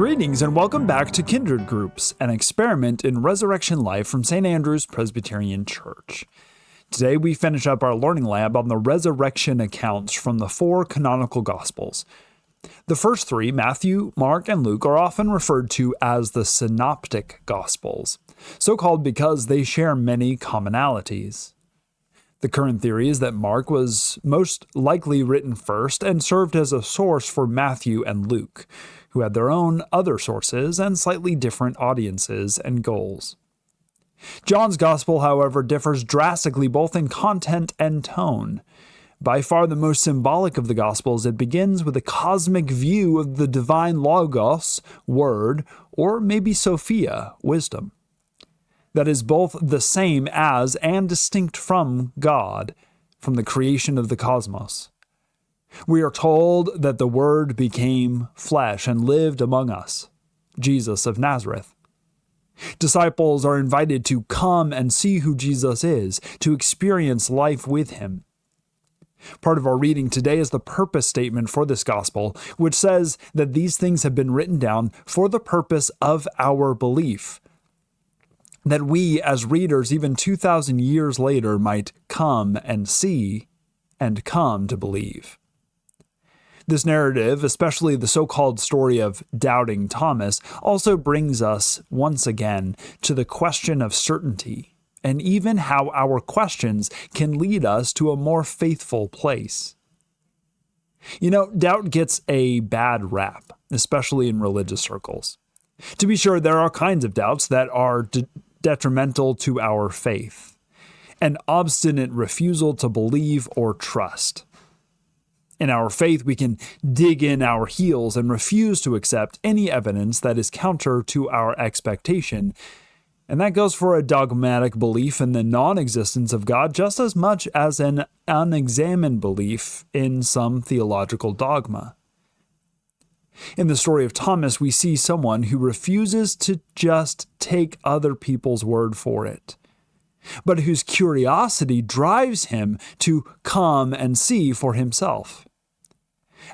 Greetings and welcome back to Kindred Groups, an experiment in resurrection life from St. Andrew's Presbyterian Church. Today we finish up our learning lab on the resurrection accounts from the four canonical Gospels. The first three, Matthew, Mark, and Luke, are often referred to as the Synoptic Gospels, so called because they share many commonalities. The current theory is that Mark was most likely written first and served as a source for Matthew and Luke, who had their own other sources and slightly different audiences and goals. John's Gospel, however, differs drastically both in content and tone. By far the most symbolic of the Gospels, it begins with a cosmic view of the divine Logos, Word, or maybe Sophia, wisdom, that is both the same as and distinct from God, from the creation of the cosmos. We are told that the Word became flesh and lived among us, Jesus of Nazareth. Disciples are invited to come and see who Jesus is, to experience life with him. Part of our reading today is the purpose statement for this gospel, which says that these things have been written down for the purpose of our belief, that we as readers, even 2,000 years later, might come and see and come to believe. This narrative, especially the so-called story of doubting Thomas, also brings us once again to the question of certainty, and even how our questions can lead us to a more faithful place. You know, doubt gets a bad rap, especially in religious circles. To be sure, there are kinds of doubts that are detrimental to our faith, an obstinate refusal to believe or trust. In our faith, we can dig in our heels and refuse to accept any evidence that is counter to our expectation. And that goes for a dogmatic belief in the non-existence of God just as much as an unexamined belief in some theological dogma. In the story of Thomas, we see someone who refuses to just take other people's word for it, but whose curiosity drives him to come and see for himself.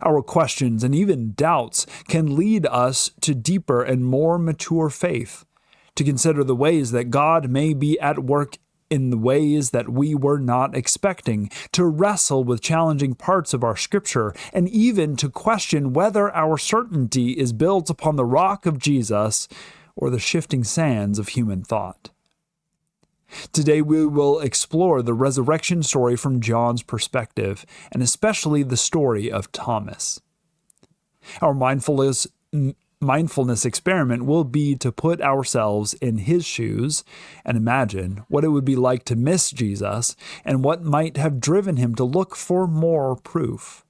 Our questions and even doubts can lead us to deeper and more mature faith, to consider the ways that God may be at work in the ways that we were not expecting, to wrestle with challenging parts of our scripture, and even to question whether our certainty is built upon the rock of Jesus or the shifting sands of human thought. Today we will explore the resurrection story from John's perspective, and especially the story of Thomas. Our mindfulness experiment will be to put ourselves in his shoes and imagine what it would be like to miss Jesus and what might have driven him to look for more proof.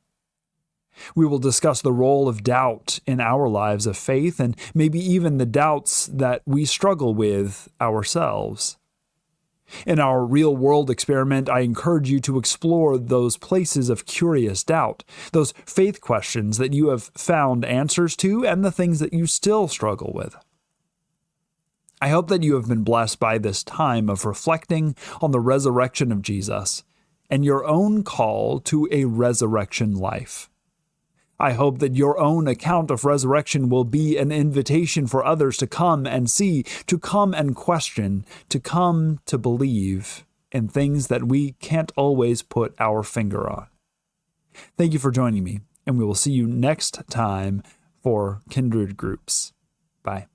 We will discuss the role of doubt in our lives of faith and maybe even the doubts that we struggle with ourselves. In our real-world experiment, I encourage you to explore those places of curious doubt, those faith questions that you have found answers to, and the things that you still struggle with. I hope that you have been blessed by this time of reflecting on the resurrection of Jesus and your own call to a resurrection life. I hope that your own account of resurrection will be an invitation for others to come and see, to come and question, to come to believe in things that we can't always put our finger on. Thank you for joining me, and we will see you next time for Kindred Groups. Bye.